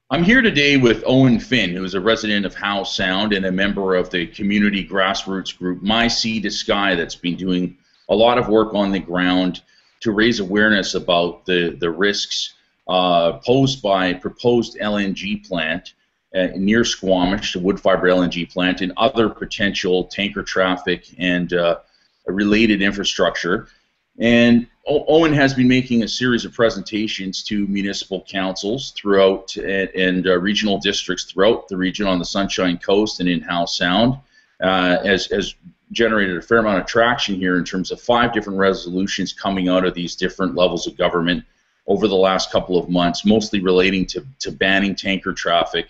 I'm here today with Eoin Finn, who is a resident of Howe Sound and a member of the community grassroots group My Sea to Sky that's been doing a lot of work on the ground to raise awareness about the risks posed by proposed LNG plant near Squamish, the wood fiber LNG plant, and other potential tanker traffic and related infrastructure. And Eoin has been making a series of presentations to municipal councils throughout and regional districts throughout the region on the Sunshine Coast and in Howe Sound, has generated a fair amount of traction here in terms of 5 different resolutions coming out of these different levels of government over the last couple of months, mostly relating to banning tanker traffic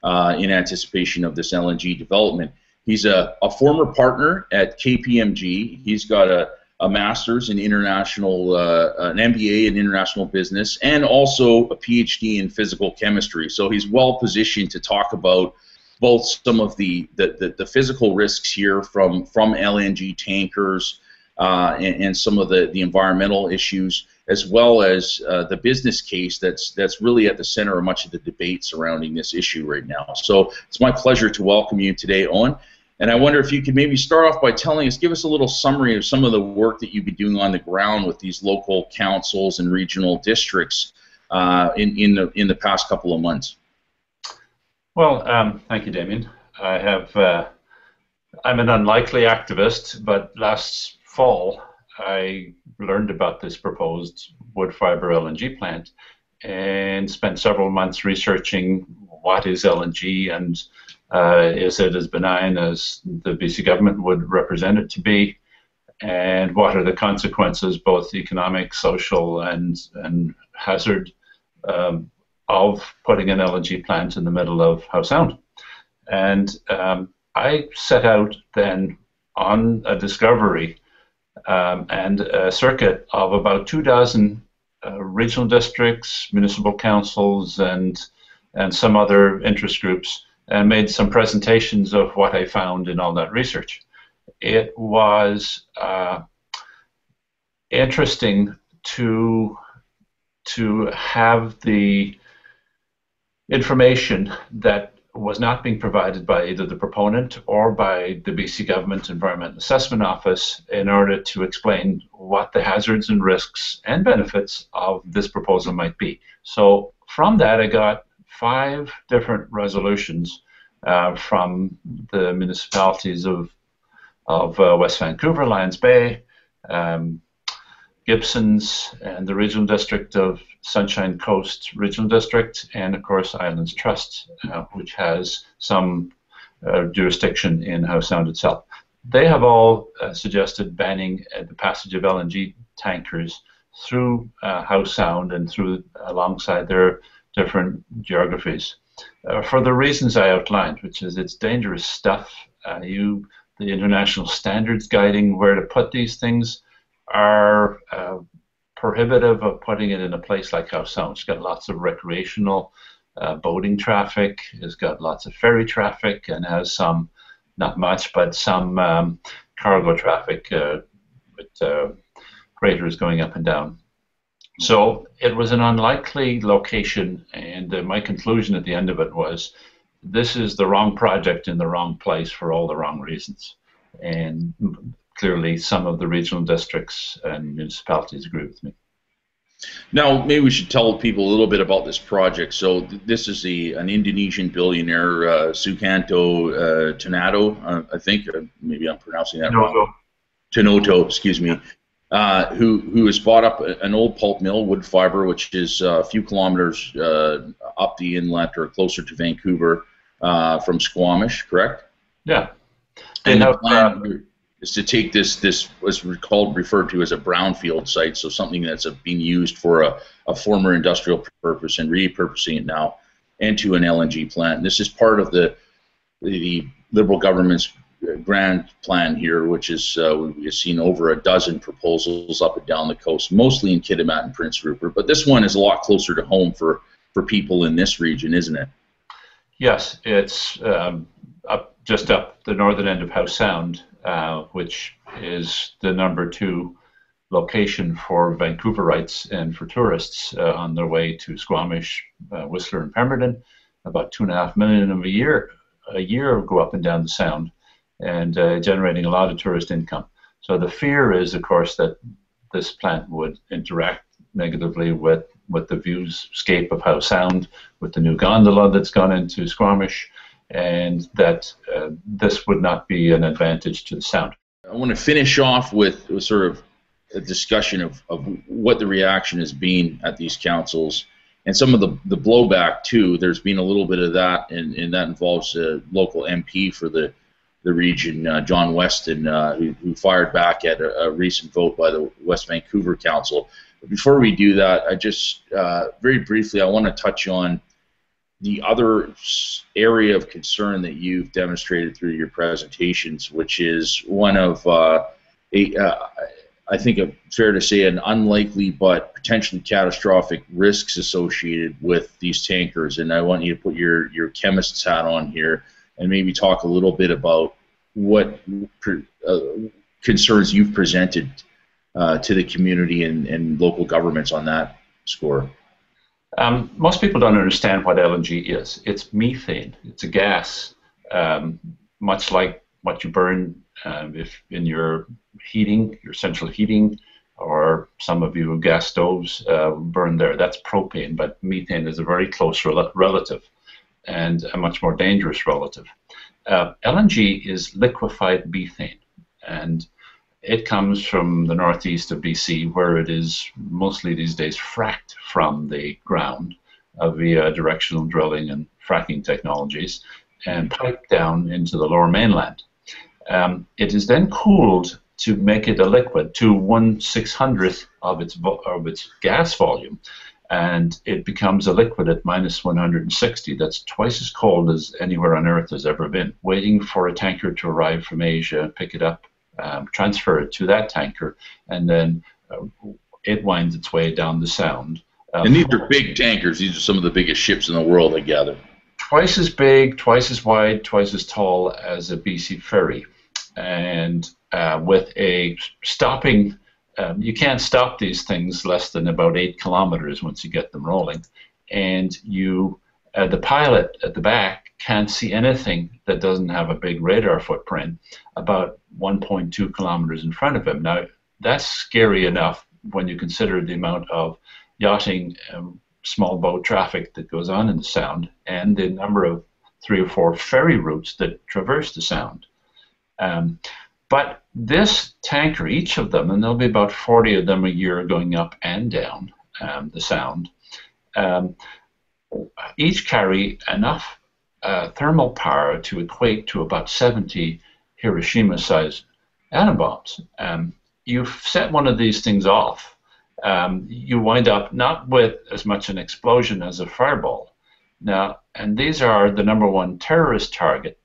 in anticipation of this LNG development. He's a former partner at KPMG. He's got a master's in international, an MBA in international business, and also a PhD in physical chemistry. So he's well positioned to talk about both some of the physical risks here from LNG tankers and some of the environmental issues, as well as the business case that's really at the center of much of the debate surrounding this issue right now. So it's my pleasure to welcome you today, Eoin. And I wonder if you could maybe start off by give us a little summary of some of the work that you've been doing on the ground with these local councils and regional districts in the past couple of months. Well, thank you, Damien. I'm an unlikely activist, but last fall I learned about this proposed wood fiber LNG plant and spent several months researching what is LNG and is it as benign as the BC government would represent it to be, and what are the consequences, both economic, social, and hazard of putting an LNG plant in the middle of Howe Sound. And I set out then on a discovery and a circuit of about 24 regional districts, municipal councils, and some other interest groups, and made some presentations of what I found in all that research. It was interesting to have the information that was not being provided by either the proponent or by the BC Government Environment Assessment Office in order to explain what the hazards and risks and benefits of this proposal might be. So from that I got 5 different resolutions from the municipalities of West Vancouver, Lions Bay, Gibsons, and the regional district of Sunshine Coast Regional District, and of course Islands Trust, which has some jurisdiction in Howe Sound itself. They have all suggested banning the passage of LNG tankers through Howe Sound and alongside their different geographies, for the reasons I outlined, which is it's dangerous stuff. The international standards guiding where to put these things are prohibitive of putting it in a place like Howe Sound. It's got lots of recreational boating traffic, it's got lots of ferry traffic, and has some, not much, but some cargo traffic with freighters going up and down. So it was an unlikely location, and my conclusion at the end of it was this is the wrong project in the wrong place for all the wrong reasons. And clearly some of the regional districts and municipalities agree with me. Now, maybe we should tell people a little bit about this project. So this is an Indonesian billionaire, Sukanto Tanoto, I think, maybe I'm pronouncing that wrong. Tanoto, excuse me. Who has bought up an old pulp mill, wood fiber, which is a few kilometers up the inlet or closer to Vancouver from Squamish, correct? Yeah. And the plan is to take this what's referred to as a brownfield site, so something that's being used for a former industrial purpose and repurposing it now into an LNG plant. And this is part of the Liberal government's grand plan here, which is we've seen over a dozen proposals up and down the coast, mostly in Kitimat and Prince Rupert, but this one is a lot closer to home for people in this region, isn't it? Yes, it's just up the northern end of Howe Sound, which is the #2 location for Vancouverites and for tourists on their way to Squamish, Whistler, and Pemberton. About 2.5 million of a year go up and down the Sound, and generating a lot of tourist income. So the fear is, of course, that this plant would interact negatively with the viewscape of Howe Sound, with the new gondola that's gone into Squamish, and that this would not be an advantage to the Sound. I want to finish off with sort of a discussion of what the reaction has been at these councils and some of the blowback too. There's been a little bit of that, and that involves a local MP for the region, John Weston, who fired back at a recent vote by the West Vancouver Council. But before we do that, I just very briefly I want to touch on the other area of concern that you've demonstrated through your presentations, which is one of I think fair to say an unlikely but potentially catastrophic risks associated with these tankers. And I want you to put your chemist's hat on here and maybe talk a little bit about what concerns you've presented to the community and local governments on that score. Most people don't understand what LNG is. It's methane. It's a gas, much like what you burn if in your heating, your central heating, or some of you gas stoves burn there. That's propane, but methane is a very close relative and a much more dangerous relative. LNG is liquefied methane, and it comes from the northeast of BC, where it is mostly these days fracked from the ground via directional drilling and fracking technologies, and piped down into the lower mainland. It is then cooled to make it a liquid to 1/600th of its gas volume, and it becomes a liquid at -160. That's twice as cold as anywhere on Earth has ever been. Waiting for a tanker to arrive from Asia, pick it up, transfer it to that tanker, and then it winds its way down the Sound. And these are big tankers. These are some of the biggest ships in the world, I gather. Twice as big, twice as wide, twice as tall as a BC ferry. And with a stopping, you can't stop these things less than about 8 kilometers once you get them rolling. And the pilot at the back can't see anything that doesn't have a big radar footprint about 1.2 kilometers in front of him. Now, that's scary enough when you consider the amount of yachting, small boat traffic that goes on in the Sound, and the number of 3 or 4 ferry routes that traverse the Sound. But this tanker, each of them, and there'll be about 40 of them a year going up and down the Sound, each carry enough thermal power to equate to about 70 Hiroshima-sized atom bombs. You set one of these things off, you wind up not with as much an explosion as a fireball. Now, and these are the #1 terrorist target,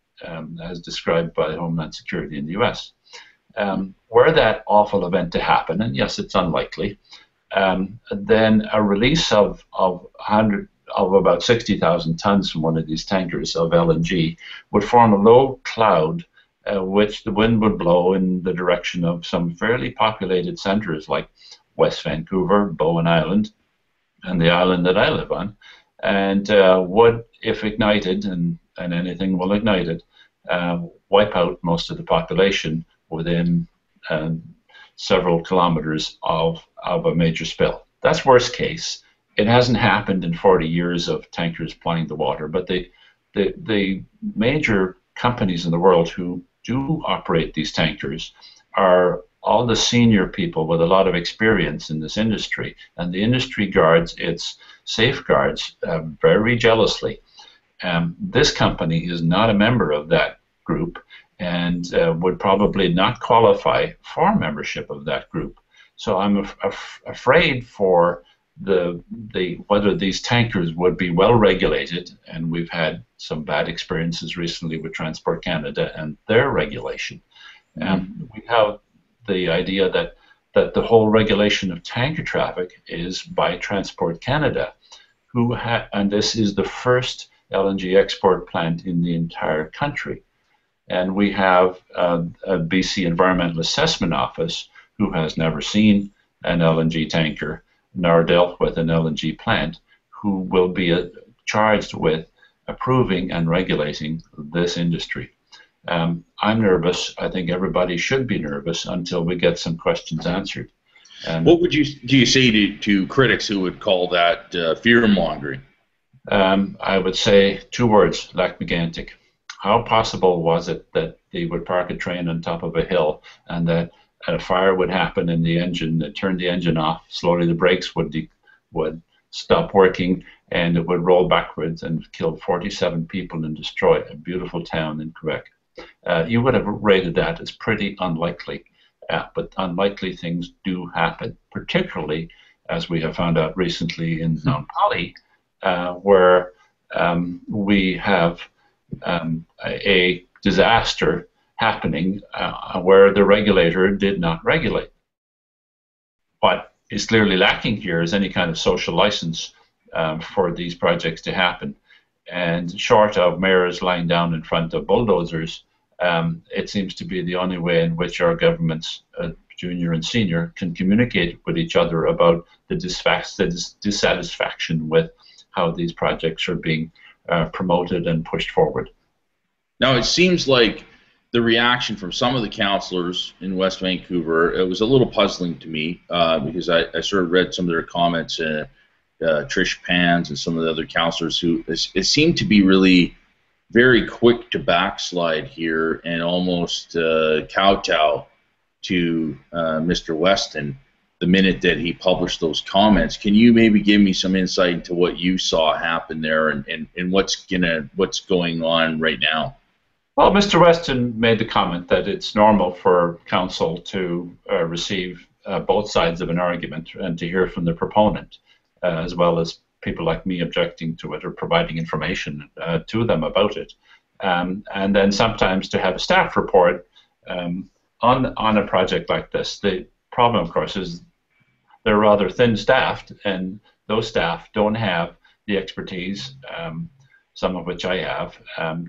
as described by Homeland Security in the U.S. Were that awful event to happen, and yes, it's unlikely, then a release of about 60,000 tons from one of these tankers of LNG would form a low cloud, which the wind would blow in the direction of some fairly populated centers like West Vancouver, Bowen Island, and the island that I live on, and would, if ignited, and anything will ignite it, wipe out most of the population within several kilometers of a major spill. That's worst case. It hasn't happened in 40 years of tankers plying the water, but the major companies in the world who do operate these tankers are all the senior people with a lot of experience in this industry, and the industry guards its safeguards very jealously. This company is not a member of that group and would probably not qualify for membership of that group. So I'm afraid for whether these tankers would be well regulated, and we've had some bad experiences recently with Transport Canada and their regulation. We have the idea that the whole regulation of tanker traffic is by Transport Canada, and this is the first LNG export plant in the entire country. And we have a BC Environmental Assessment Office who has never seen an LNG tanker nor dealt with an LNG plant, who will be charged with approving and regulating this industry. I'm nervous. I think everybody should be nervous until we get some questions answered. What would you say to critics who would call that fear mongering? I would say two words: lackmegantic. How possible was it that they would park a train on top of a hill and that a fire would happen in the engine, that turned the engine off, slowly the brakes would stop working, and it would roll backwards and kill 47 people and destroy a beautiful town in Quebec? You would have rated that as pretty unlikely, but unlikely things do happen, particularly as we have found out recently in Mount Poly, where we have a disaster happening where the regulator did not regulate. What is clearly lacking here is any kind of social license for these projects to happen. And short of mayors lying down in front of bulldozers, it seems to be the only way in which our governments, junior and senior, can communicate with each other about the dissatisfaction with how these projects are being promoted and pushed forward. Now, it seems like the reaction from some of the councillors in West Vancouver, it was a little puzzling to me because I sort of read some of their comments, Trish Pans and some of the other councillors who it seemed to be really very quick to backslide here and almost kowtow to Mr. Weston the minute that he published those comments. Can you maybe give me some insight into what you saw happen there and what's going on right now? Well, Mr. Weston made the comment that it's normal for council to receive both sides of an argument and to hear from the proponent, as well as people like me objecting to it or providing information to them about it. And then sometimes to have a staff report on a project like this. The problem, of course, is they're rather thin-staffed, and those staff don't have the expertise, some of which I have,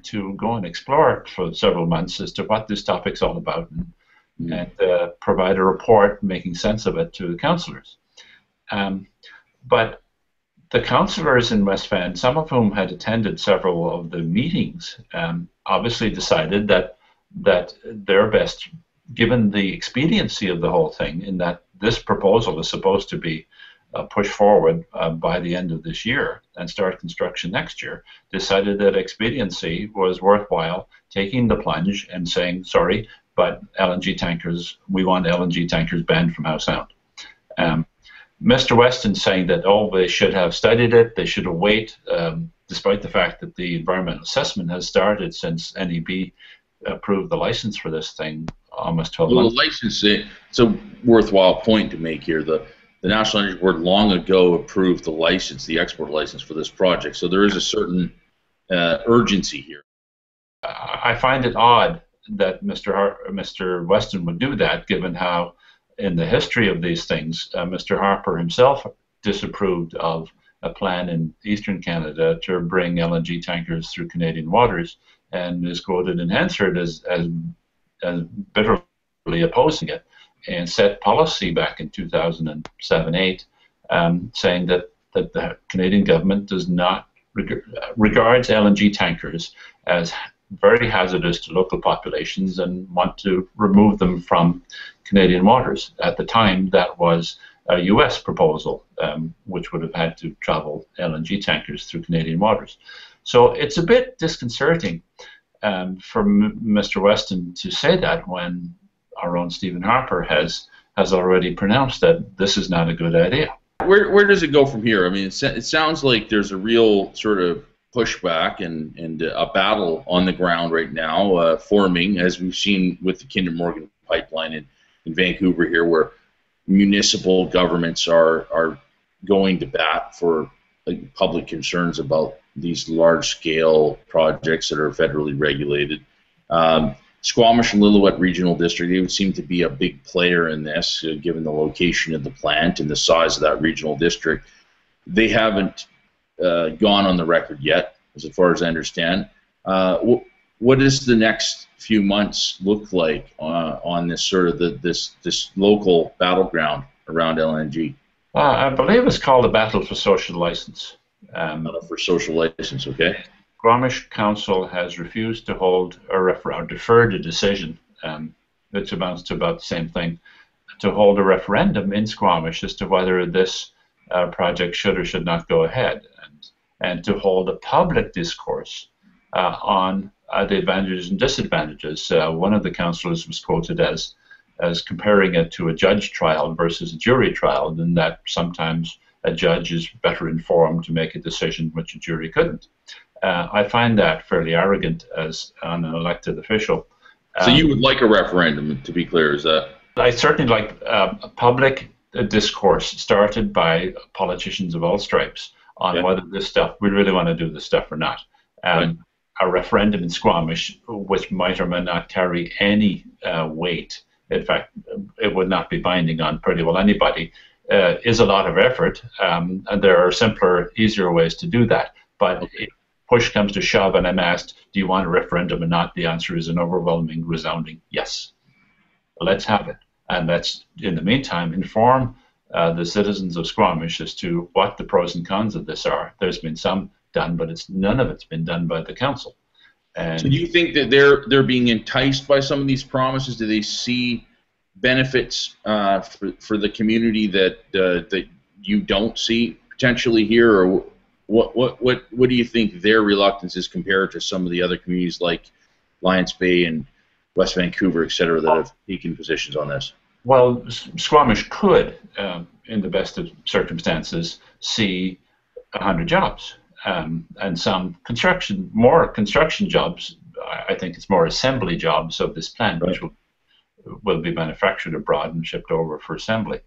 to go and explore for several months as to what this topic's all about and provide a report making sense of it to the councillors. But the councillors in West Van, some of whom had attended several of the meetings, obviously decided that their best, given the expediency of the whole thing, in that this proposal is supposed to be pushed forward by the end of this year and start construction next year, decided that expediency was worthwhile taking the plunge and saying, sorry, but LNG tankers, we want LNG tankers banned from Howe Sound. Mr. Weston saying that, oh, they should have studied it, they should have waited, despite the fact that the environmental assessment has started since NEB approved the license for this thing almost 12 months. The license, it's a worthwhile point to make here. The National Energy Board long ago approved the license, the export license for this project, so there is a certain urgency here. I find it odd that Mr. Weston would do that, given how, in the history of these things, Mr. Harper himself disapproved of a plan in eastern Canada to bring LNG tankers through Canadian waters, and is quoted in Hansard as bitterly opposing it, and set policy back in 2007-8, saying that the Canadian government does not regards LNG tankers as very hazardous to local populations and want to remove them from Canadian waters. At the time, that was a US proposal, which would have had to travel LNG tankers through Canadian waters. So it's a bit disconcerting for Mr. Weston to say that when our own Stephen Harper has already pronounced that this is not a good idea. Where does it go from here? I mean, it sounds like there's a real sort of pushback and a battle on the ground right now forming, as we've seen with the Kinder Morgan pipeline in Vancouver here, where municipal governments are going to bat for public concerns about these large-scale projects that are federally regulated. Squamish and Lillooet Regional District, they would seem to be a big player in this, given the location of the plant and the size of that regional district. They haven't gone on the record yet, as far as I understand. What does the next few months look like on this sort of this local battleground? around LNG? I believe it's called the Battle for Social License. For social license, okay? Squamish Council has refused to hold or deferred a decision, which amounts to about the same thing, to hold a referendum in Squamish as to whether this project should or should not go ahead, and to hold a public discourse on the advantages and disadvantages. One of the councillors was quoted as comparing it to a judge trial versus a jury trial, and that sometimes a judge is better informed to make a decision which a jury couldn't. I find that fairly arrogant as an elected official. So you would like a referendum, to be clear, is that? I certainly like a public discourse started by politicians of all stripes on whether this stuff, we really want to do this stuff or not. A referendum in Squamish, which might or might not carry any weight, in fact, it would not be binding on pretty well anybody, is a lot of effort, and there are simpler, easier ways to do that. But if push comes to shove and I'm asked, do you want a referendum or not, the answer is an overwhelming, resounding yes. Let's have it. And let's, in the meantime, inform the citizens of Squamish as to what the pros and cons of this are. There's been some done, but none of it's been done by the council. And so do you think that they're being enticed by some of these promises? Do they see benefits for the community that you don't see potentially here, or what do you think their reluctance is compared to some of the other communities like Lions Bay and West Vancouver, et cetera, that have taken positions on this? Well, Squamish could, in the best of circumstances, see 100 jobs and some more construction jobs. I think it's more assembly jobs of this plant, which will be manufactured abroad and shipped over for assembly.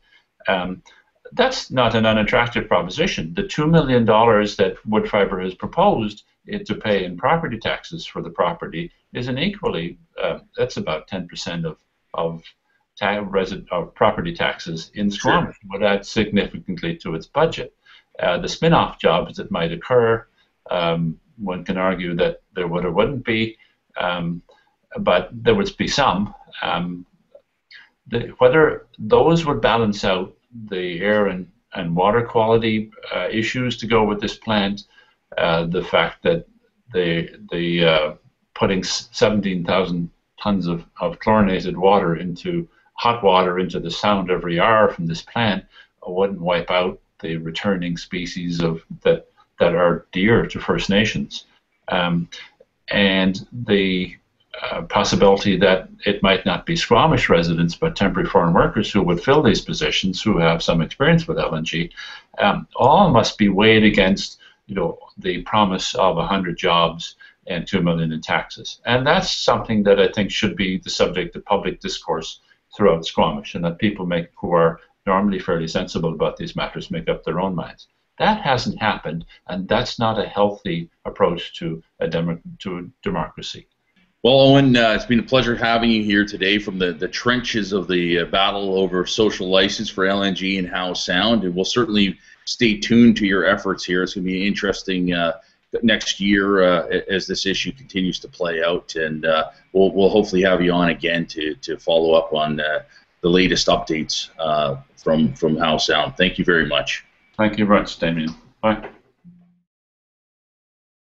That's not an unattractive proposition. The $2 million that Woodfibre has proposed to pay in property taxes for the property is an equally, that's about 10% of property taxes in Squamish. Would add significantly to its budget. The spin-off jobs that might occur, one can argue that there would or wouldn't be, but there would be some. Whether those would balance out the air and water quality issues to go with this plant, the fact that the putting 17,000 tons of chlorinated water into hot water into the sound every hour from this plant wouldn't wipe out the returning species that are dear to First Nations, and the possibility that it might not be Squamish residents but temporary foreign workers who would fill these positions who have some experience with LNG, all must be weighed against the promise of 100 jobs and $2 million in taxes. And that's something that I think should be the subject of public discourse throughout Squamish, and that people who are normally fairly sensible about these matters make up their own minds. That hasn't happened, and that's not a healthy approach to democracy. Well, Owen, it's been a pleasure having you here today from the trenches of the battle over social license for LNG in Howe Sound, and we'll certainly stay tuned to your efforts here. It's going to be interesting next year as this issue continues to play out, and we'll hopefully have you on again to follow up on the latest updates from Howe Sound. Thank you very much. Thank you very much, Damien. Bye.